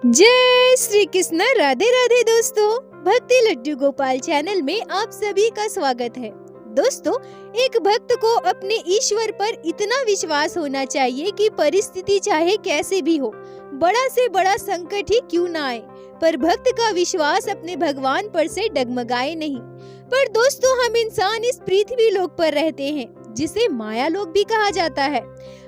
जय श्री कृष्ण। राधे राधे दोस्तों, भक्ति लड्डू गोपाल चैनल में आप सभी का स्वागत है। दोस्तों, एक भक्त को अपने ईश्वर पर इतना विश्वास होना चाहिए कि परिस्थिति चाहे कैसे भी हो, बड़ा से बड़ा संकट ही क्यों ना आए, पर भक्त का विश्वास अपने भगवान पर से डगमगाए नहीं। पर दोस्तों, हम इंसान इस पृथ्वी लोक पर रहते हैं जिसे माया लोक भी कहा जाता है।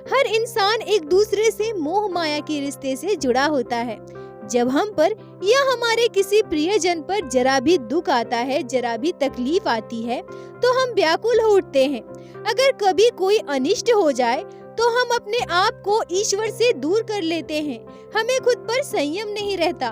हर इंसान एक दूसरे से मोह माया के रिश्ते से जुड़ा होता है। जब हम पर या हमारे किसी प्रियजन पर जरा भी दुख आता है, जरा भी तकलीफ आती है, तो हम व्याकुल हो उठते हैं। अगर कभी कोई अनिष्ट हो जाए तो हम अपने आप को ईश्वर से दूर कर लेते हैं। हमें खुद पर संयम नहीं रहता।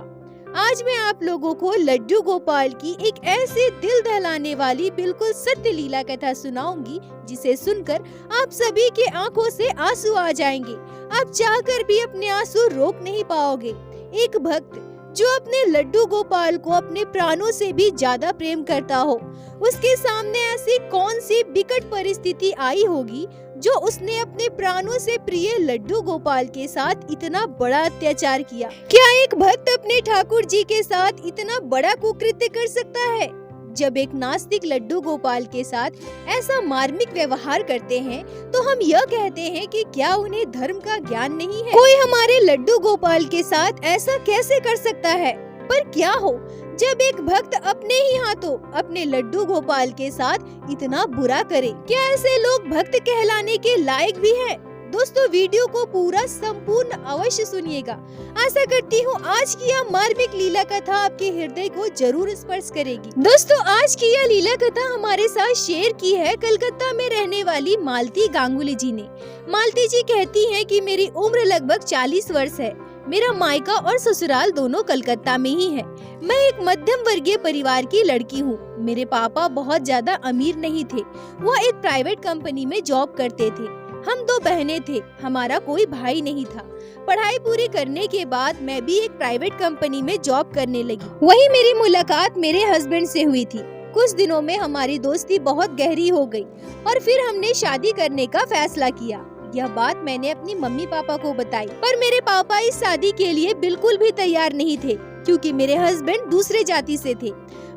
आज मैं आप लोगों को लड्डू गोपाल की एक ऐसे दिल दहलाने वाली बिल्कुल सत्य लीला कथा सुनाऊंगी, जिसे सुनकर आप सभी के आंखों से आंसू आ जाएंगे। आप चाहकर भी अपने आंसू रोक नहीं पाओगे। एक भक्त जो अपने लड्डू गोपाल को अपने प्राणों से भी ज्यादा प्रेम करता हो, उसके सामने ऐसी कौन सी विकट परिस्थिति आई होगी जो उसने अपने प्राणों से प्रिय लड्डू गोपाल के साथ इतना बड़ा अत्याचार किया। क्या एक भक्त अपने ठाकुर जी के साथ इतना बड़ा कुकृत्य कर सकता है? जब एक नास्तिक लड्डू गोपाल के साथ ऐसा मार्मिक व्यवहार करते हैं तो हम यह कहते हैं कि क्या उन्हें धर्म का ज्ञान नहीं है? कोई हमारे लड्डू गोपाल के साथ ऐसा कैसे कर सकता है? पर क्या हो जब एक भक्त अपने ही हाथों अपने लड्डू गोपाल के साथ इतना बुरा करे? क्या ऐसे लोग भक्त कहलाने के लायक भी हैं? दोस्तों, वीडियो को पूरा संपूर्ण अवश्य सुनिएगा। आशा करती हूँ आज की यह मार्मिक लीला कथा आपके हृदय को जरूर स्पर्श करेगी। दोस्तों, आज की यह लीला कथा हमारे साथ शेयर की है कलकत्ता में रहने वाली मालती गांगुली जी ने। मालती जी कहती हैं कि मेरी उम्र लगभग 40 वर्ष है। मेरा मायका और ससुराल दोनों कलकत्ता में ही है। मैं एक मध्यम वर्गीय परिवार की लड़की हूँ। मेरे पापा बहुत ज्यादा अमीर नहीं थे। वह एक प्राइवेट कंपनी में जॉब करते थे। हम 2 बहनें थे, हमारा कोई भाई नहीं था। पढ़ाई पूरी करने के बाद मैं भी एक प्राइवेट कंपनी में जॉब करने लगी। वहीं मेरी मुलाकात मेरे हस्बैंड से हुई थी। कुछ दिनों में हमारी दोस्ती बहुत गहरी हो गई और फिर हमने शादी करने का फैसला किया। यह बात मैंने अपनी मम्मी पापा को बताई, पर मेरे पापा इस शादी के लिए बिल्कुल भी तैयार नहीं थे, क्योंकि मेरे हस्बैंड दूसरे जाति से थे।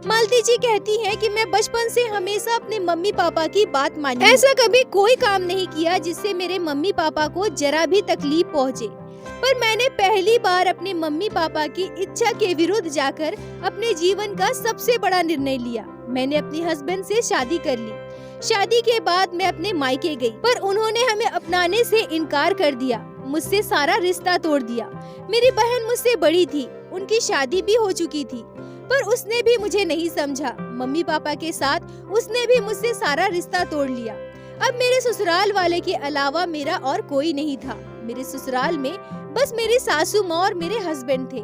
मालती जी कहती हैं कि मैं बचपन से हमेशा अपने मम्मी पापा की बात मानी। ऐसा कभी कोई काम नहीं किया जिससे मेरे मम्मी पापा को जरा भी तकलीफ पहुँचे। पर मैंने पहली बार अपने मम्मी पापा की इच्छा के विरुद्ध जाकर अपने जीवन का सबसे बड़ा निर्णय लिया। मैंने अपने हस्बैंड से शादी कर ली। शादी के बाद मैं अपने मायके गई, पर उन्होंने हमें अपनाने से इनकार कर दिया। मुझसे सारा रिश्ता तोड़ दिया। मेरी बहन मुझसे बड़ी थी, उनकी शादी भी हो चुकी थी, पर उसने भी मुझे नहीं समझा। मम्मी पापा के साथ उसने भी मुझसे सारा रिश्ता तोड़ लिया। अब मेरे ससुराल वाले के अलावा मेरा और कोई नहीं था। मेरे ससुराल में बस मेरी सासू माँ और मेरे हस्बैंड थे।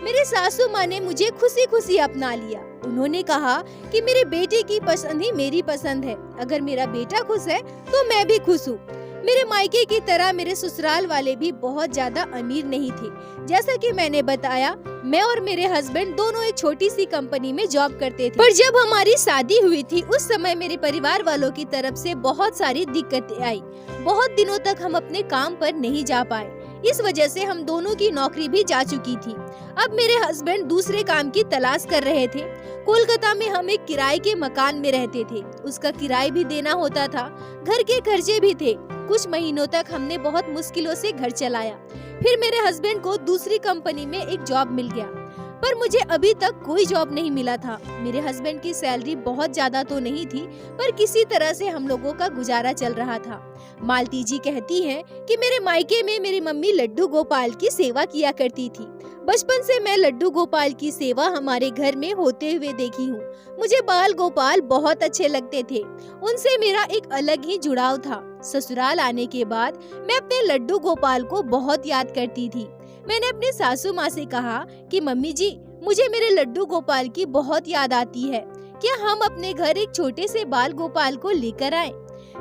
मेरे सासू माँ ने मुझे खुशी खुशी अपना लिया। उन्होंने कहा कि मेरे बेटे की पसंद ही मेरी पसंद है। अगर मेरा बेटा खुश है तो मैं भी खुश हूँ। मेरे मायके की तरह मेरे ससुराल वाले भी बहुत ज्यादा अमीर नहीं थे। जैसा कि मैंने बताया, मैं और मेरे हस्बैंड दोनों एक छोटी सी कंपनी में जॉब करते थे। पर जब हमारी शादी हुई थी उस समय मेरे परिवार वालों की तरफ से बहुत सारी दिक्कतें आई। बहुत दिनों तक हम अपने काम पर नहीं जा पाए। इस वजह से हम दोनों की नौकरी भी जा चुकी थी। अब मेरे हस्बैंड दूसरे काम की तलाश कर रहे थे। कोलकाता में हम एक किराए के मकान में रहते थे। उसका किराया भी देना होता था, घर के खर्चे भी थे। कुछ महीनों तक हमने बहुत मुश्किलों से घर चलाया। फिर मेरे हस्बैंड को दूसरी कंपनी में एक जॉब मिल गया, पर मुझे अभी तक कोई जॉब नहीं मिला था। मेरे हस्बैंड की सैलरी बहुत ज्यादा तो नहीं थी, पर किसी तरह से हम लोगों का गुजारा चल रहा था। मालती जी कहती हैं कि मेरे मायके में मेरी मम्मी लड्डू गोपाल की सेवा किया करती थी। बचपन से मैं लड्डू गोपाल की सेवा हमारे घर में होते हुए देखी हूँ। मुझे बाल गोपाल बहुत अच्छे लगते थे। उनसे मेरा एक अलग ही जुड़ाव था। ससुराल आने के बाद मैं अपने लड्डू गोपाल को बहुत याद करती थी। मैंने अपने सासू माँ से कहा कि मम्मी जी, मुझे मेरे लड्डू गोपाल की बहुत याद आती है। क्या हम अपने घर एक छोटे से बाल गोपाल को लेकर आएं?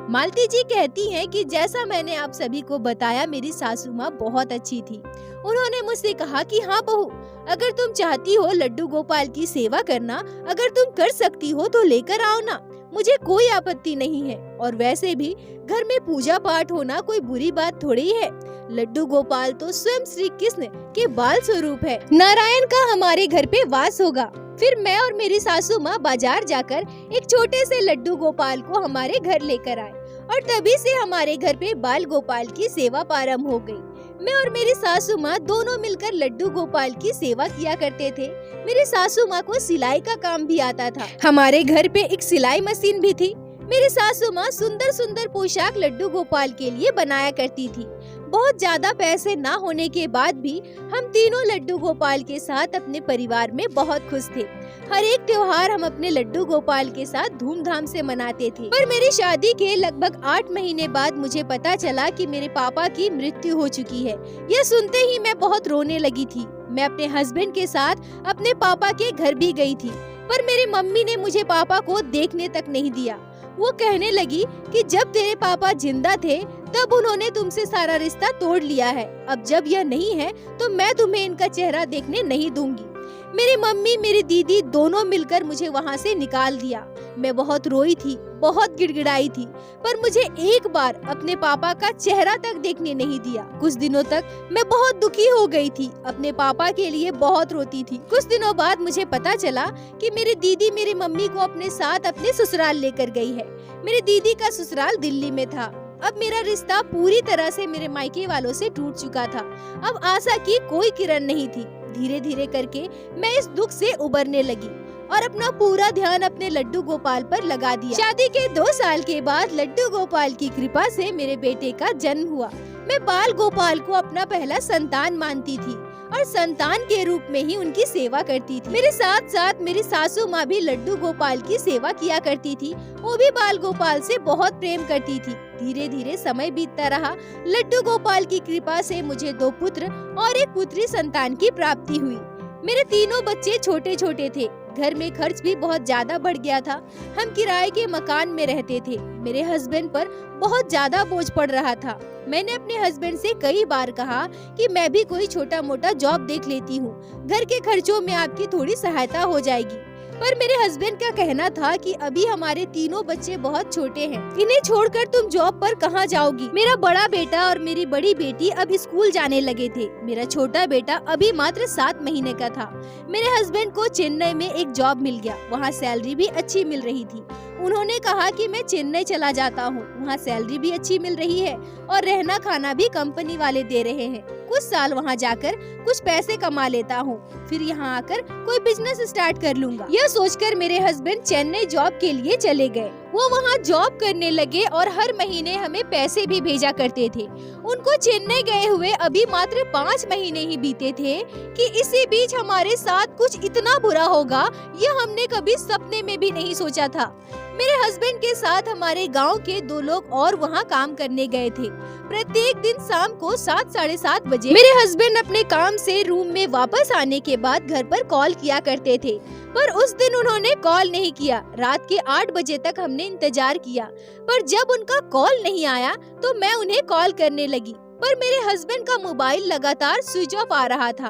मालती जी कहती हैं कि जैसा मैंने आप सभी को बताया, मेरी सासू माँ बहुत अच्छी थी। उन्होंने मुझसे कहा कि हाँ बहू, अगर तुम चाहती हो लड्डू गोपाल की सेवा करना, अगर तुम कर सकती हो तो लेकर आओ ना, मुझे कोई आपत्ति नहीं है। और वैसे भी घर में पूजा पाठ होना कोई बुरी बात थोड़ी है। लड्डू गोपाल तो स्वयं श्री कृष्ण के बाल स्वरूप है। नारायण का हमारे घर पे वास होगा। फिर मैं और मेरी सासू माँ बाजार जाकर एक छोटे से लड्डू गोपाल को हमारे घर लेकर आए और तभी से हमारे घर पे बाल गोपाल की सेवा प्रारंभ हो गई। मैं और मेरी सासू माँ दोनों मिलकर लड्डू गोपाल की सेवा किया करते थे। मेरी सासू माँ को सिलाई का काम भी आता था। हमारे घर पे एक सिलाई मशीन भी थी। मेरी सासू माँ सुंदर सुंदर पोशाक लड्डू गोपाल के लिए बनाया करती थी। बहुत ज्यादा पैसे ना होने के बाद भी हम तीनों लड्डू गोपाल के साथ अपने परिवार में बहुत खुश थे। हर एक त्योहार हम अपने लड्डू गोपाल के साथ धूमधाम से मनाते थे। पर मेरी शादी के लगभग 8 महीने बाद मुझे पता चला कि मेरे पापा की मृत्यु हो चुकी है। यह सुनते ही मैं बहुत रोने लगी थी। मैं अपने हस्बैंड के साथ अपने पापा के घर भी गई थी, पर मेरी मम्मी ने मुझे पापा को देखने तक नहीं दिया। वो कहने लगी कि जब तेरे पापा जिंदा थे तब उन्होंने तुमसे सारा रिश्ता तोड़ लिया है। अब जब यह नहीं है तो मैं तुम्हें इनका चेहरा देखने नहीं दूंगी। मेरी मम्मी मेरी दीदी दोनों मिलकर मुझे वहाँ से निकाल दिया। मैं बहुत रोई थी, बहुत गिड़गिड़ाई थी, पर मुझे एक बार अपने पापा का चेहरा तक देखने नहीं दिया। कुछ दिनों तक मैं बहुत दुखी हो गई थी, अपने पापा के लिए बहुत रोती थी। कुछ दिनों बाद मुझे पता चला कि मेरी दीदी मेरी मम्मी को अपने साथ अपने ससुराल लेकर गई है। मेरी दीदी का ससुराल दिल्ली में था। अब मेरा रिश्ता पूरी तरह से मेरे मायके वालों से टूट चुका था। अब आशा की कोई किरण नहीं थी। धीरे धीरे करके मैं इस दुख से उबरने लगी और अपना पूरा ध्यान अपने लड्डू गोपाल पर लगा दिया। शादी के 2 साल के बाद लड्डू गोपाल की कृपा से मेरे बेटे का जन्म हुआ। मैं बाल गोपाल को अपना पहला संतान मानती थी और संतान के रूप में ही उनकी सेवा करती थी। मेरे साथ साथ मेरी सासू माँ भी लड्डू गोपाल की सेवा किया करती थी। वो भी बाल गोपाल से बहुत प्रेम करती थी। धीरे धीरे समय बीतता रहा। लड्डू गोपाल की कृपा से मुझे 2 पुत्र और एक पुत्री संतान की प्राप्ति हुई। मेरे तीनों बच्चे छोटे छोटे थे। घर में खर्च भी बहुत ज्यादा बढ़ गया था। हम किराए के मकान में रहते थे। मेरे हस्बैंड पर बहुत ज्यादा बोझ पड़ रहा था। मैंने अपने हस्बैंड से कई बार कहा कि मैं भी कोई छोटा मोटा जॉब देख लेती हूँ, घर के खर्चों में आपकी थोड़ी सहायता हो जाएगी। पर मेरे हस्बैंड का कहना था कि अभी हमारे तीनों बच्चे बहुत छोटे हैं, इन्हें छोड़कर तुम जॉब पर कहाँ जाओगी। मेरा बड़ा बेटा और मेरी बड़ी बेटी अब स्कूल जाने लगे थे। मेरा छोटा बेटा अभी मात्र 7 महीने का था। मेरे हस्बैंड को चेन्नई में एक जॉब मिल गया। वहाँ सैलरी भी अच्छी मिल रही थी। उन्होंने कहा कि मैं चेन्नई चला जाता हूँ, वहाँ सैलरी भी अच्छी मिल रही है और रहना खाना भी कंपनी वाले दे रहे हैं। कुछ साल वहाँ जाकर कुछ पैसे कमा लेता हूँ, फिर यहाँ आकर कोई बिजनेस स्टार्ट कर लूँगा। यह सोचकर मेरे हस्बैंड चेन्नई जॉब के लिए चले गए। वो वहाँ जॉब करने लगे और हर महीने हमें पैसे भी भेजा करते थे। उनको चेन्नई गए हुए अभी मात्र 5 महीने ही बीते थे कि इसी बीच हमारे साथ कुछ इतना बुरा होगा, यह हमने कभी सपने में भी नहीं सोचा था। मेरे हस्बैंड के साथ हमारे गांव के 2 लोग और वहां काम करने गए थे। प्रत्येक दिन शाम को 7 साढ़े 7 बजे मेरे हस्बैंड अपने काम से रूम में वापस आने के बाद घर पर कॉल किया करते थे, पर उस दिन उन्होंने कॉल नहीं किया। रात के 8 बजे तक हमने इंतजार किया, पर जब उनका कॉल नहीं आया तो मैं उन्हें कॉल करने लगी, पर मेरे हस्बैंड का मोबाइल लगातार स्विच ऑफ आ रहा था।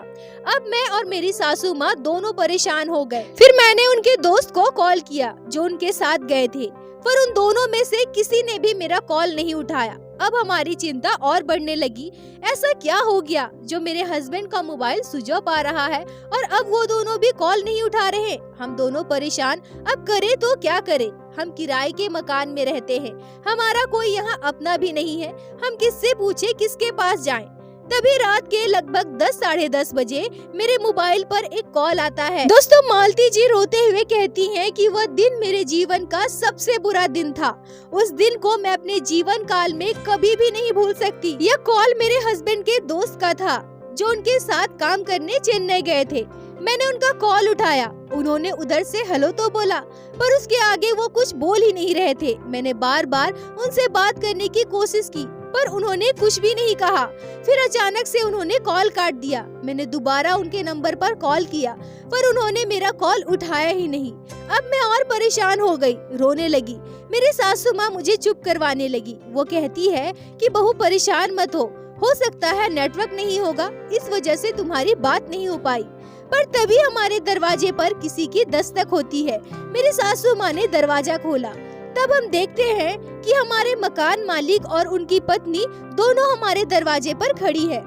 अब मैं और मेरी सासू माँ दोनों परेशान हो गए। फिर मैंने उनके दोस्त को कॉल किया जो उनके साथ गए थे, पर उन दोनों में से किसी ने भी मेरा कॉल नहीं उठाया। अब हमारी चिंता और बढ़ने लगी। ऐसा क्या हो गया जो मेरे हस्बैंड का मोबाइल स्विच ऑफ आ रहा है और अब वो दोनों भी कॉल नहीं उठा रहे। हम दोनों परेशान, अब करे तो क्या करे। हम किराए के मकान में रहते हैं, हमारा कोई यहाँ अपना भी नहीं है। हम किससे पूछे, किसके पास जाएं? तभी रात के लगभग 10 साढ़े 10 बजे मेरे मोबाइल पर एक कॉल आता है। दोस्तों, मालती जी रोते हुए कहती हैं कि वह दिन मेरे जीवन का सबसे बुरा दिन था। उस दिन को मैं अपने जीवन काल में कभी भी नहीं भूल सकती। यह कॉल मेरे हस्बैंड के दोस्त का था जो उनके साथ काम करने चेन्नई गए थे। मैंने उनका कॉल उठाया। उन्होंने उधर से हेलो तो बोला, पर उसके आगे वो कुछ बोल ही नहीं रहे थे। मैंने बार बार उनसे बात करने की कोशिश की, पर उन्होंने कुछ भी नहीं कहा। फिर अचानक से उन्होंने कॉल काट दिया। मैंने दोबारा उनके नंबर पर कॉल किया, पर उन्होंने मेरा कॉल उठाया ही नहीं। अब मैं और परेशान हो गई, रोने लगी। मेरी सासू माँ मुझे चुप करवाने लगी। वो कहती है कि बहू परेशान मत हो सकता है नेटवर्क नहीं होगा, इस वजह से तुम्हारी बात नहीं हो पाई। पर तभी हमारे दरवाजे पर किसी की दस्तक होती है। मेरी सासू माँ ने दरवाजा खोला। तब हम देखते हैं कि हमारे मकान मालिक और उनकी पत्नी दोनों हमारे दरवाजे पर खड़ी है।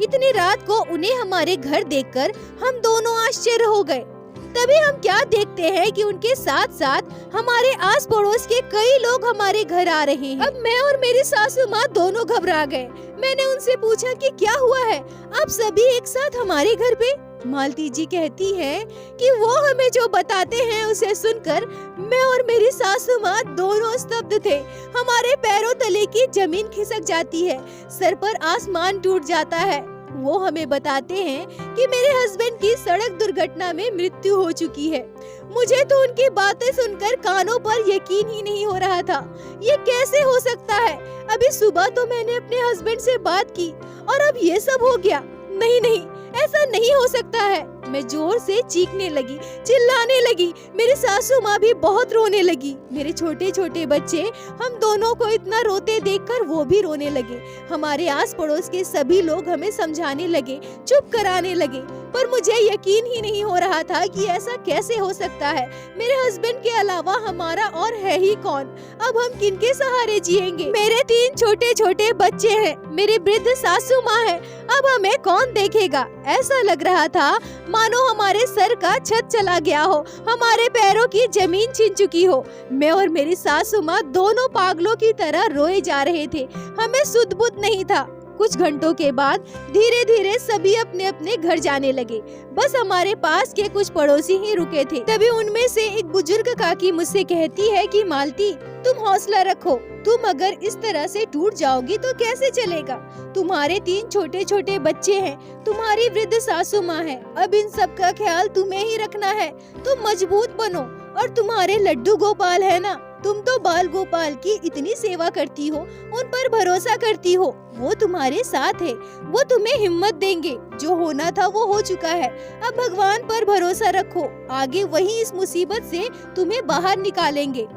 इतनी रात को उन्हें हमारे घर देखकर हम दोनों आश्चर्य हो गए। तभी हम क्या देखते हैं कि उनके साथ साथ हमारे आस पड़ोस के कई लोग हमारे घर आ रहे हैं। अब मैं और मेरी सासू माँ दोनों घबरा गए। मैंने उनसे पूछा कि क्या हुआ है, आप सभी एक साथ हमारे घर पे? मालती जी कहती है कि वो हमें जो बताते हैं उसे सुनकर मैं और मेरी सासू माँ दोनों स्तब्ध थे। हमारे पैरों तले की जमीन खिसक जाती है, सर पर आसमान टूट जाता है। वो हमें बताते हैं कि मेरे हस्बैंड की सड़क दुर्घटना में मृत्यु हो चुकी है। मुझे तो उनकी बातें सुनकर कानों पर यकीन ही नहीं हो रहा था। ये कैसे हो सकता है? अभी सुबह तो मैंने अपने हस्बैंड से बात की और अब ये सब हो गया। नहीं, ऐसा नहीं हो सकता है। मैं जोर से चीखने लगी, चिल्लाने लगी। मेरी सासू माँ भी बहुत रोने लगी। मेरे छोटे छोटे बच्चे हम दोनों को इतना रोते देखकर वो भी रोने लगे। हमारे आस पड़ोस के सभी लोग हमें समझाने लगे, चुप कराने लगे, पर मुझे यकीन ही नहीं हो रहा था कि ऐसा कैसे हो सकता है। मेरे हस्बैंड के अलावा हमारा और है ही कौन? अब हम किनके सहारे जिएंगे? मेरे 3 छोटे छोटे बच्चे हैं, मेरी वृद्ध सासू माँ है, अब हमें कौन देखेगा? ऐसा लग रहा था मानो हमारे सर का छत चला गया हो, हमारे पैरों की जमीन छिन चुकी हो। मैं और मेरी सासू माँ दोनों पागलों की तरह रोए जा रहे थे। हमें सुध बुध नहीं था। कुछ घंटों के बाद धीरे धीरे सभी अपने अपने घर जाने लगे। बस हमारे पास के कुछ पड़ोसी ही रुके थे। तभी उनमें से एक बुजुर्ग काकी मुझसे कहती है कि मालती, तुम हौसला रखो, तुम अगर इस तरह से टूट जाओगी तो कैसे चलेगा? तुम्हारे 3 छोटे छोटे बच्चे हैं, तुम्हारी वृद्ध सासू माँ है, अब इन सब का ख्याल तुम्हें ही रखना है। तुम मजबूत बनो। और तुम्हारे लड्डू गोपाल है ना, तुम तो बाल गोपाल की इतनी सेवा करती हो, उन पर भरोसा करती हो, वो तुम्हारे साथ है, वो तुम्हें हिम्मत देंगे। जो होना था वो हो चुका है, अब भगवान पर भरोसा रखो, आगे वही इस मुसीबत से तुम्हें बाहर निकालेंगे,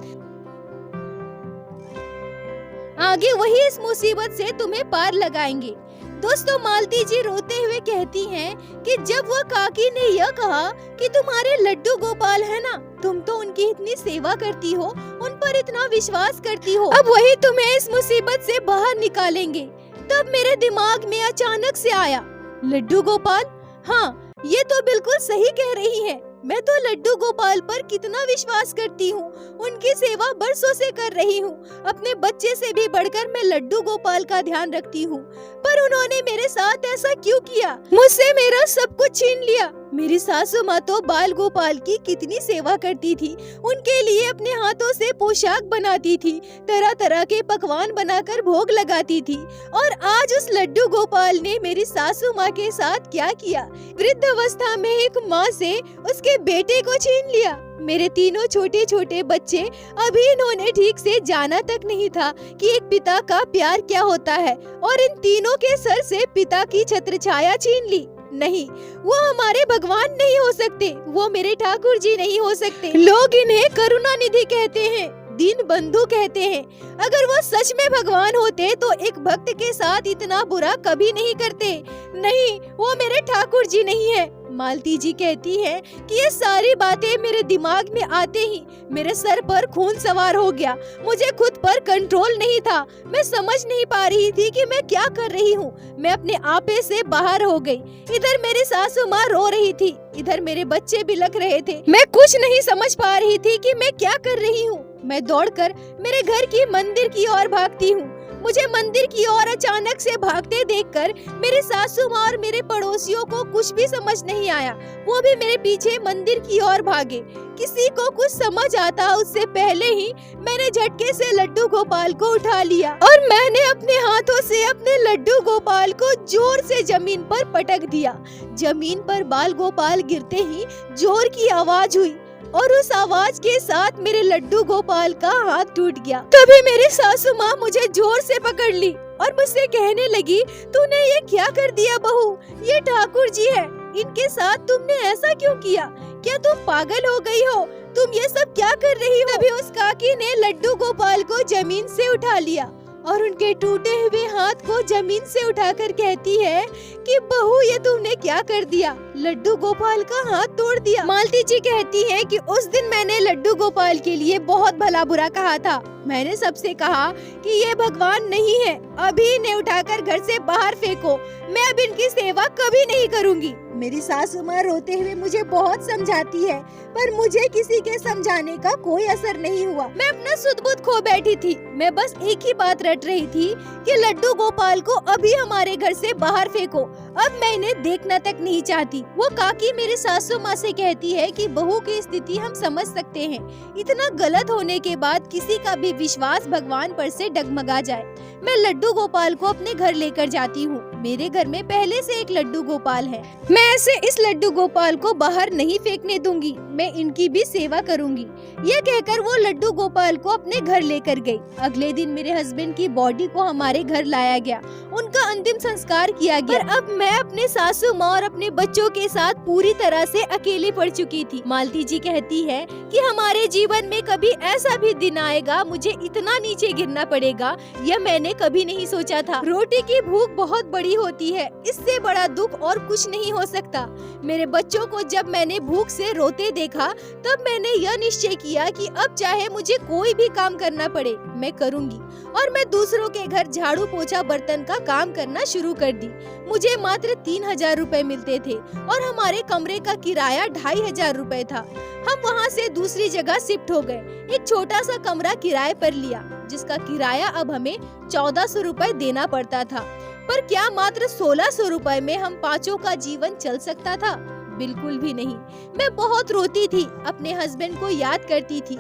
आगे वही इस मुसीबत से तुम्हें पार लगाएंगे। दोस्तों, मालती जी रोते हुए कहती हैं कि जब वो काकी ने यह कहा कि तुम्हारे लड्डू गोपाल है ना, तुम तो उनकी इतनी सेवा करती हो, उन पर इतना विश्वास करती हो, अब वही तुम्हें इस मुसीबत से बाहर निकालेंगे, तब मेरे दिमाग में अचानक से आया, लड्डू गोपाल? हाँ, ये तो बिल्कुल सही कह रही है। मैं तो लड्डू गोपाल पर कितना विश्वास करती हूँ, उनकी सेवा बरसों से कर रही हूँ। अपने बच्चे से भी बढ़कर मैं लड्डू गोपाल का ध्यान रखती हूँ, पर उन्होंने मेरे साथ ऐसा क्यों किया? मुझसे मेरा सब कुछ छीन लिया। मेरी सासू माँ तो बाल गोपाल की कितनी सेवा करती थी, उनके लिए अपने हाथों से पोशाक बनाती थी, तरह तरह के पकवान बनाकर भोग लगाती थी, और आज उस लड्डू गोपाल ने मेरी सासू माँ के साथ क्या किया? वृद्ध अवस्था में एक माँ से उसके बेटे को छीन लिया। मेरे तीनों छोटे छोटे बच्चे, अभी इन्होंने ठीक से जाना तक नहीं था कि एक पिता का प्यार क्या होता है, और इन तीनों के सर से पिता की छत्र छाया छीन ली। नहीं, वो हमारे भगवान नहीं हो सकते, वो मेरे ठाकुर जी नहीं हो सकते। लोग इन्हें करुणा निधि कहते हैं, दीन बंधु कहते हैं। अगर वो सच में भगवान होते तो एक भक्त के साथ इतना बुरा कभी नहीं करते। नहीं, वो मेरे ठाकुर जी नहीं है। मालती जी कहती है कि ये सारी बातें मेरे दिमाग में आते ही मेरे सर पर खून सवार हो गया। मुझे खुद पर कंट्रोल नहीं था। मैं समझ नहीं पा रही थी कि मैं क्या कर रही हूँ। मैं अपने आपे से बाहर हो गई। इधर मेरी सासू माँ रो रही थी, इधर मेरे बच्चे बिलख रहे थे। मैं कुछ नहीं समझ पा रही थी कि मैं क्या कर रही हूँ। मैं दौड़कर मेरे घर की मंदिर की ओर भागती हूँ। मुझे मंदिर की ओर अचानक से भागते देखकर मेरे सासू माँ और मेरे पड़ोसियों को कुछ भी समझ नहीं आया। वो भी मेरे पीछे मंदिर की ओर भागे। किसी को कुछ समझ आता उससे पहले ही मैंने झटके से लड्डू गोपाल को उठा लिया और मैंने अपने हाथों से अपने लड्डू गोपाल को जोर से जमीन पर पटक दिया। जमीन पर बाल गोपाल गिरते ही जोर की आवाज हुई और उस आवाज के साथ मेरे लड्डू गोपाल का हाथ टूट गया। तभी मेरी सासू माँ मुझे जोर से पकड़ ली और मुझसे कहने लगी, तूने ये क्या कर दिया बहू? ये ठाकुर जी है, इनके साथ तुमने ऐसा क्यों किया? क्या तुम पागल हो गई हो? तुम ये सब क्या कर रही हो? तभी उस काकी ने लड्डू गोपाल को जमीन से उठा लिया और उनके टूटे हुए हाथ को जमीन से उठाकर कहती है कि बहू ये तुमने क्या कर दिया, लड्डू गोपाल का हाथ तोड़ दिया। मालती जी कहती है कि उस दिन मैंने लड्डू गोपाल के लिए बहुत भला बुरा कहा था। मैंने सबसे कहा कि ये भगवान नहीं है, अभी इन्हें उठाकर घर से बाहर फेंको, मैं अब इनकी सेवा कभी नहीं करूँगी। मेरी सासू माँ रोते हुए मुझे बहुत समझाती है, पर मुझे किसी के समझाने का कोई असर नहीं हुआ। मैं अपना सुध-बुध खो बैठी थी। मैं बस एक ही बात रट रही थी कि लड्डू गोपाल को अभी हमारे घर से बाहर फेंको, अब मैं इन्हें देखना तक नहीं चाहती। वो काकी मेरी सासू माँ से कहती है कि बहू की स्थिति हम समझ सकते हैं, इतना गलत होने के बाद किसी का भी विश्वास भगवान पर से डगमगा जाए। मैं लड्डू गोपाल को अपने घर लेकर जाती हूँ। मेरे घर में पहले से एक लड्डू गोपाल है। मैं ऐसे इस लड्डू गोपाल को बाहर नहीं फेंकने दूंगी, मैं इनकी भी सेवा करूंगी। यह कहकर वो लड्डू गोपाल को अपने घर लेकर गई। अगले दिन मेरे हस्बैंड की बॉडी को हमारे घर लाया गया, उनका अंतिम संस्कार किया गया। पर अब मैं अपने सासू माँ और अपने बच्चों के साथ पूरी तरह से अकेली पड़ चुकी थी। मालती जी कहती है कि हमारे जीवन में कभी ऐसा भी दिन आएगा मुझे इतना नीचे गिरना पड़ेगा, यह मैंने कभी नहीं सोचा था। रोटी की भूख बहुत बड़ी होती है, इससे बड़ा दुख और कुछ नहीं हो सकता। मेरे बच्चों को जब मैंने भूख से रोते देखा तब मैंने यह निश्चय किया कि अब चाहे मुझे कोई भी काम करना पड़े मैं करूंगी, और मैं दूसरों के घर झाड़ू पोछा बर्तन का काम करना शुरू कर दी। मुझे मात्र 3000 रुपए मिलते थे और हमारे कमरे का किराया 2500 रुपए था। हम वहाँ से दूसरी जगह शिफ्ट हो गए, एक छोटा सा कमरा किराए पर लिया, जिसका किराया अब हमें 1400 रुपए देना पड़ता था। पर क्या मात्र 1600 रुपए में हम पांचों का जीवन चल सकता था? बिल्कुल भी नहीं। मैं बहुत रोती थी, अपने हस्बैंड को याद करती थी।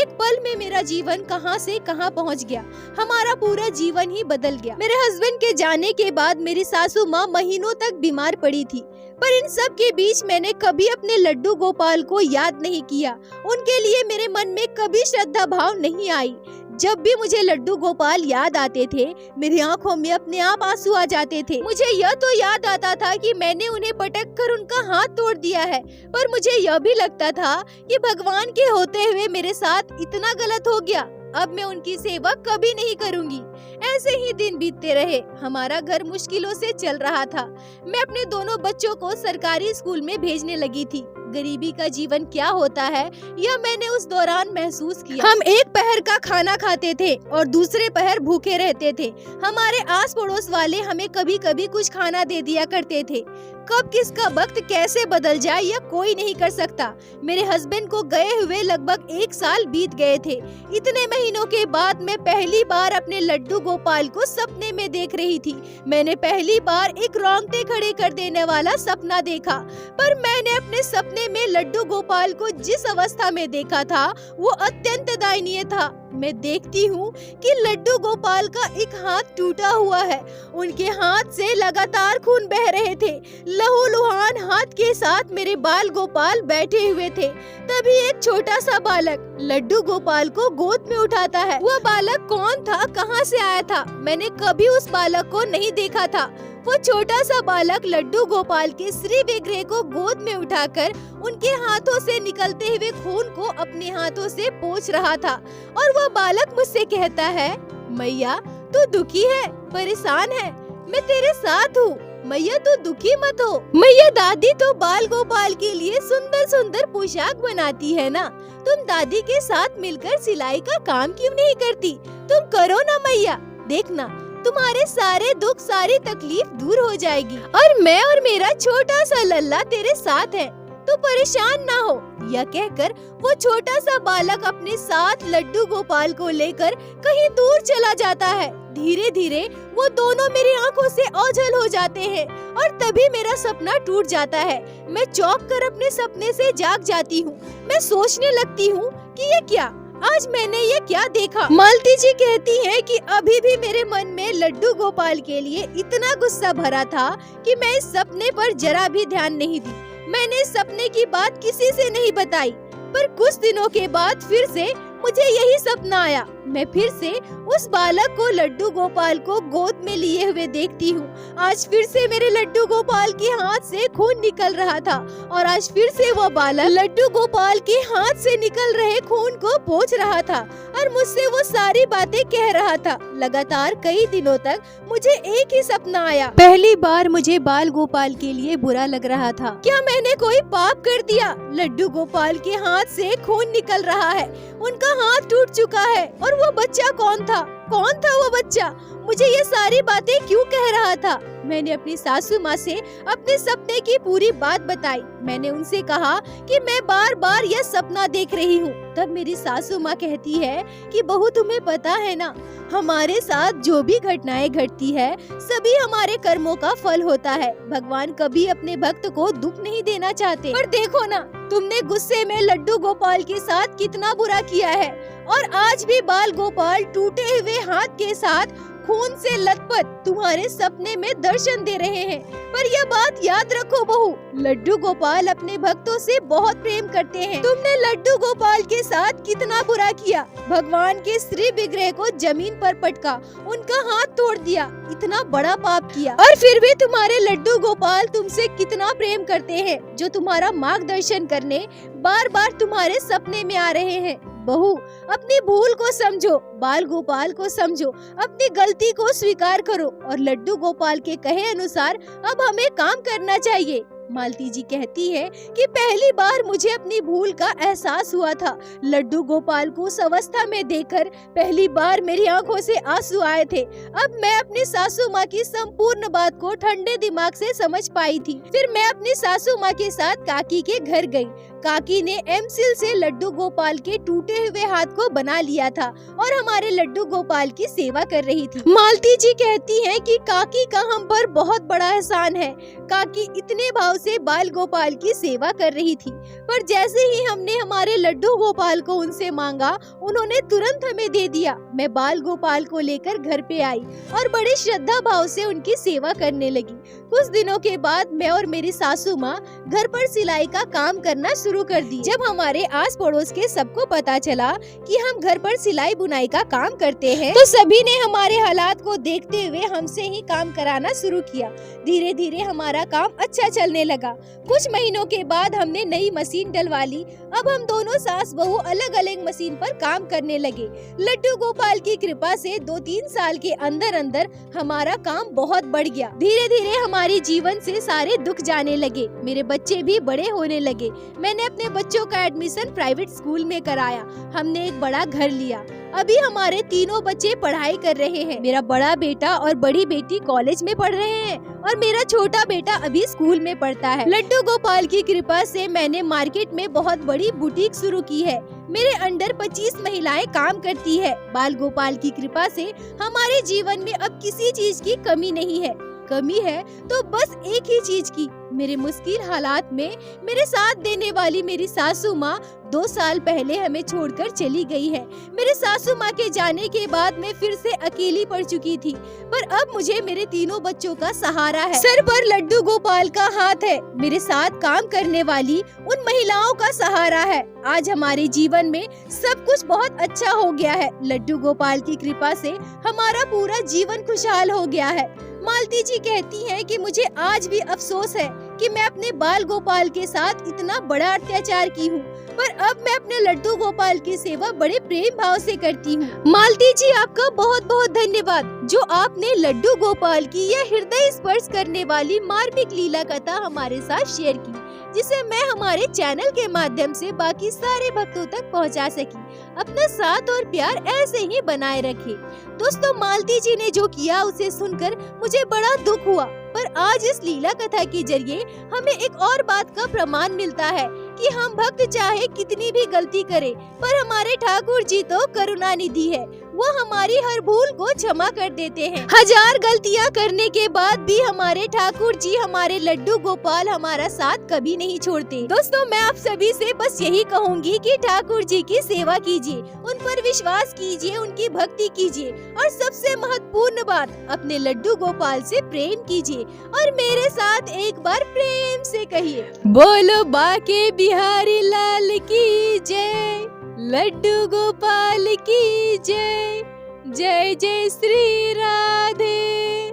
एक पल में मेरा जीवन कहां से कहां पहुंच गया, हमारा पूरा जीवन ही बदल गया। मेरे हस्बैंड के जाने के बाद मेरी सासू माँ महीनों तक बीमार पड़ी थी, पर इन सब के बीच मैंने कभी अपने लड्डू गोपाल को याद नहीं किया। उनके लिए मेरे मन में कभी श्रद्धा भाव नहीं आई। जब भी मुझे लड्डू गोपाल याद आते थे, मेरी आंखों में अपने आप आंसू आ जाते थे। मुझे यह तो याद आता था कि मैंने उन्हें पटक कर उनका हाथ तोड़ दिया है, पर मुझे यह भी लगता था कि भगवान के होते हुए मेरे साथ इतना गलत हो गया, अब मैं उनकी सेवा कभी नहीं करूंगी। ऐसे ही दिन बीतते रहे। हमारा घर मुश्किलों से चल रहा था। मैं अपने दोनों बच्चों को सरकारी स्कूल में भेजने लगी थी। गरीबी का जीवन क्या होता है यह मैंने उस दौरान महसूस किया। हम एक पहर का खाना खाते थे और दूसरे पहर भूखे रहते थे। हमारे आस पड़ोस वाले हमें कभी कभी कुछ खाना दे दिया करते थे। कब किसका वक्त कैसे बदल जाए यह कोई नहीं कर सकता। मेरे हस्बैंड को गए हुए लगभग 1 साल बीत गए थे। इतने महीनों के बाद मैं पहली बार अपने लड्डू गोपाल को सपने में देख रही थी। मैंने पहली बार एक रोंगटे खड़े कर देने वाला सपना देखा, पर मैंने अपने सपने में लड्डू गोपाल को जिस अवस्था में देखा था वो अत्यंत दयनीय था। मैं देखती हूँ कि लड्डू गोपाल का एक हाथ टूटा हुआ है, उनके हाथ से लगातार खून बह रहे थे। लहूलुहान हाथ के साथ मेरे बाल गोपाल बैठे हुए थे। तभी एक छोटा सा बालक लड्डू गोपाल को गोद में उठाता है। वह बालक कौन था, कहाँ से आया था? मैंने कभी उस बालक को नहीं देखा था। वो छोटा सा बालक लड्डू गोपाल के श्री विग्रह को गोद में उठाकर उनके हाथों से निकलते हुए खून को अपने हाथों से पोंछ रहा था, और वह बालक मुझसे कहता है, मैया तू दुखी है, परेशान है, मैं तेरे साथ हूँ, मैया तू दुखी मत हो। मैया दादी तो बाल गोपाल के लिए सुंदर सुंदर पोशाक बनाती है ना, तुम दादी के साथ मिलकर सिलाई का काम क्यों नहीं करती? तुम करो ना मैया, देखना तुम्हारे सारे दुख सारी तकलीफ दूर हो जाएगी, और मैं और मेरा छोटा सा लल्ला तेरे साथ है, तू परेशान ना हो। यह कहकर वो छोटा सा बालक अपने साथ लड्डू गोपाल को लेकर कहीं दूर चला जाता है। धीरे धीरे वो दोनों मेरी आंखों से ओझल हो जाते हैं और तभी मेरा सपना टूट जाता है। मैं चौंक कर अपने सपने से जाग जाती हूँ। मैं सोचने लगती हूँ कि ये क्या, आज मैंने ये क्या देखा। मालती जी कहती हैं कि अभी भी मेरे मन में लड्डू गोपाल के लिए इतना गुस्सा भरा था कि मैं इस सपने पर जरा भी ध्यान नहीं दी। मैंने इस सपने की बात किसी से नहीं बताई, पर कुछ दिनों के बाद फिर से मुझे यही सपना आया। मैं फिर से उस बालक को, लड्डू गोपाल को गोद में लिए हुए देखती हूँ। आज फिर से मेरे लड्डू गोपाल के हाथ से खून निकल रहा था और आज फिर से वो बालक लड्डू गोपाल के हाथ से निकल रहे खून को पोंछ रहा था और मुझसे वो सारी बातें कह रहा था। लगातार कई दिनों तक मुझे एक ही सपना आया। पहली बार मुझे बाल गोपाल के लिए बुरा लग रहा था। क्या मैंने कोई पाप कर दिया? लड्डू गोपाल के हाथ से खून निकल रहा है, उनका हाथ टूट चुका है। और वो बच्चा कौन था? कौन था वो बच्चा? मुझे ये सारी बातें क्यों कह रहा था? मैंने अपनी सासू माँ से अपने सपने की पूरी बात बताई। मैंने उनसे कहा कि मैं बार बार यह सपना देख रही हूँ। तब मेरी सासू माँ कहती है कि बहू, तुम्हें पता है ना, हमारे साथ जो भी घटनाएं घटती है सभी हमारे कर्मों का फल होता है। भगवान कभी अपने भक्त को दुख नहीं देना चाहते। पर देखो ना, तुमने गुस्से में लड्डू गोपाल के साथ कितना बुरा किया है और आज भी बाल गोपाल टूटे हुए हाथ के साथ खून से लथपथ तुम्हारे सपने में दर्शन दे रहे हैं। पर यह बात याद रखो बहू, लड्डू गोपाल अपने भक्तों से बहुत प्रेम करते हैं। तुमने लड्डू गोपाल के साथ कितना बुरा किया। भगवान के श्री विग्रह को जमीन पर पटका, उनका हाथ तोड़ दिया, इतना बड़ा पाप किया। और फिर भी तुम्हारे लड्डू गोपाल तुमसे कितना प्रेम करते हैं, जो तुम्हारा मार्गदर्शन करने बार बार तुम्हारे सपने में आ रहे हैं। बहू, अपनी भूल को समझो, बाल गोपाल को समझो, अपनी गलती को स्वीकार करो और लड्डू गोपाल के कहे अनुसार अब हमें काम करना चाहिए। मालती जी कहती है कि पहली बार मुझे अपनी भूल का एहसास हुआ था। लड्डू गोपाल को उस अवस्था में देखकर पहली बार मेरी आंखों से आंसू आए थे। अब मैं अपनी सासू माँ की संपूर्ण बात को ठंडे दिमाग से समझ पाई थी। फिर मैं अपनी सासू माँ के साथ काकी के घर गई। काकी ने एमसिल से लड्डू गोपाल के टूटे हुए हाथ को बना लिया था और हमारे लड्डू गोपाल की सेवा कर रही थी। मालती जी कहती हैं कि काकी का हम पर बहुत बड़ा एहसान है। काकी इतने भाव से बाल गोपाल की सेवा कर रही थी, पर जैसे ही हमने हमारे लड्डू गोपाल को उनसे मांगा, उन्होंने तुरंत हमें दे दिया। मैं बाल गोपाल को लेकर घर पे आई और बड़े श्रद्धा भाव से उनकी सेवा करने लगी। कुछ दिनों के बाद मैं और मेरी सासू माँ घर पर सिलाई का काम करना शुरू कर दी। जब हमारे आस पड़ोस के सबको पता चला कि हम घर पर सिलाई बुनाई का काम करते हैं, तो सभी ने हमारे हालात को देखते हुए हमसे ही काम कराना शुरू किया। धीरे धीरे हमारा काम अच्छा चलने लगा। कुछ महीनों के बाद हमने नई मशीन डलवा ली। अब हम दोनों सास बहू अलग अलग मशीन पर काम करने लगे। लड्डू गोपाल की कृपा से 2-3 साल के अंदर अंदर हमारा काम बहुत बढ़ गया। धीरे धीरे हमारे जीवन से सारे दुख जाने लगे। मेरे बच्चे भी बड़े होने लगे। मैंने अपने बच्चों का एडमिशन प्राइवेट स्कूल में कराया। हमने एक बड़ा घर लिया। अभी हमारे तीनों बच्चे पढ़ाई कर रहे हैं। मेरा बड़ा बेटा और बड़ी बेटी कॉलेज में पढ़ रहे हैं और मेरा छोटा बेटा अभी स्कूल में पढ़ता है। लड्डू गोपाल की कृपा से मैंने मार्केट में बहुत बड़ी बुटीक शुरू की है। मेरे अंडर 25 महिलाएं काम करती है। बाल गोपाल की कृपा से हमारे जीवन में अब किसी चीज की कमी नहीं है। कमी है तो बस एक ही चीज की। मेरे मुश्किल हालात में मेरे साथ देने वाली मेरी सासू माँ 2 साल पहले हमें छोड़कर चली गई है। मेरे सासू माँ के जाने के बाद मैं फिर से अकेली पड़ चुकी थी, पर अब मुझे मेरे तीनों बच्चों का सहारा है। सर पर लड्डू गोपाल का हाथ है। मेरे साथ काम करने वाली उन महिलाओं का सहारा है। आज हमारे जीवन में सब कुछ बहुत अच्छा हो गया है। लड्डू गोपाल की कृपा से हमारा पूरा जीवन खुशहाल हो गया है। मालती जी कहती हैं कि मुझे आज भी अफसोस है कि मैं अपने बाल गोपाल के साथ इतना बड़ा अत्याचार की हूँ, पर अब मैं अपने लड्डू गोपाल की सेवा बड़े प्रेम भाव से करती हूँ। मालती जी, आपका बहुत बहुत धन्यवाद जो आपने लड्डू गोपाल की यह हृदय स्पर्श करने वाली मार्मिक लीला कथा हमारे साथ शेयर की, जिसे मैं हमारे चैनल के माध्यम से बाकी सारे भक्तों तक पहुंचा सकी। अपना साथ और प्यार ऐसे ही बनाए रखें। दोस्तों, मालती जी ने जो किया उसे सुनकर मुझे बड़ा दुख हुआ, पर आज इस लीला कथा के जरिए हमें एक और बात का प्रमाण मिलता है कि हम भक्त चाहे कितनी भी गलती करें, पर हमारे ठाकुर जी तो करुणा निधि है। वो हमारी हर भूल को क्षमा कर देते हैं। 1000 गलतियां करने के बाद भी हमारे ठाकुर जी, हमारे लड्डू गोपाल हमारा साथ कभी नहीं छोड़ते। दोस्तों, मैं आप सभी से बस यही कहूँगी कि ठाकुर जी की सेवा कीजिए, उन पर विश्वास कीजिए, उनकी भक्ति कीजिए और सबसे महत्वपूर्ण बात, अपने लड्डू गोपाल से प्रेम कीजिए। और मेरे साथ एक बार प्रेम से कहिए, बोलो बाके बिहारी लाल की जय। लड्डू गोपाल की जय, जय जय श्री राधे।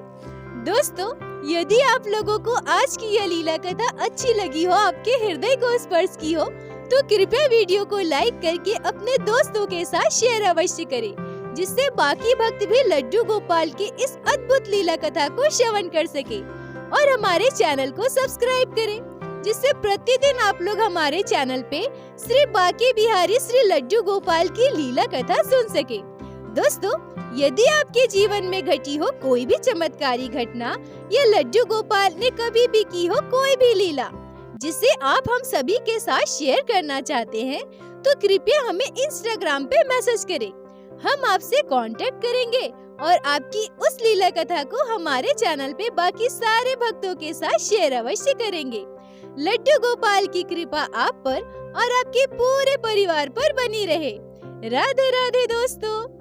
दोस्तों, यदि आप लोगों को आज की यह लीला कथा अच्छी लगी हो, आपके हृदय को स्पर्श की हो, तो कृपया वीडियो को लाइक करके अपने दोस्तों के साथ शेयर अवश्य करें, जिससे बाकी भक्त भी लड्डू गोपाल की इस अद्भुत लीला कथा को श्रवण कर सके। और हमारे चैनल को सब्सक्राइब करें, जिससे प्रतिदिन आप लोग हमारे चैनल पे श्री बांके बिहारी श्री लड्डू गोपाल की लीला कथा सुन सके। दोस्तों, यदि आपके जीवन में घटी हो कोई भी चमत्कारी घटना या लड्डू गोपाल ने कभी भी की हो कोई भी लीला जिसे आप हम सभी के साथ शेयर करना चाहते हैं, तो कृपया हमें इंस्टाग्राम पे मैसेज करें। हम आपसे कांटेक्ट करेंगे और आपकी उस लीला कथा को हमारे चैनल पे बाकी सारे भक्तों के साथ शेयर अवश्य करेंगे। लड्डू गोपाल की कृपा आप पर और आपके पूरे परिवार पर बनी रहे। राधे राधे दोस्तों।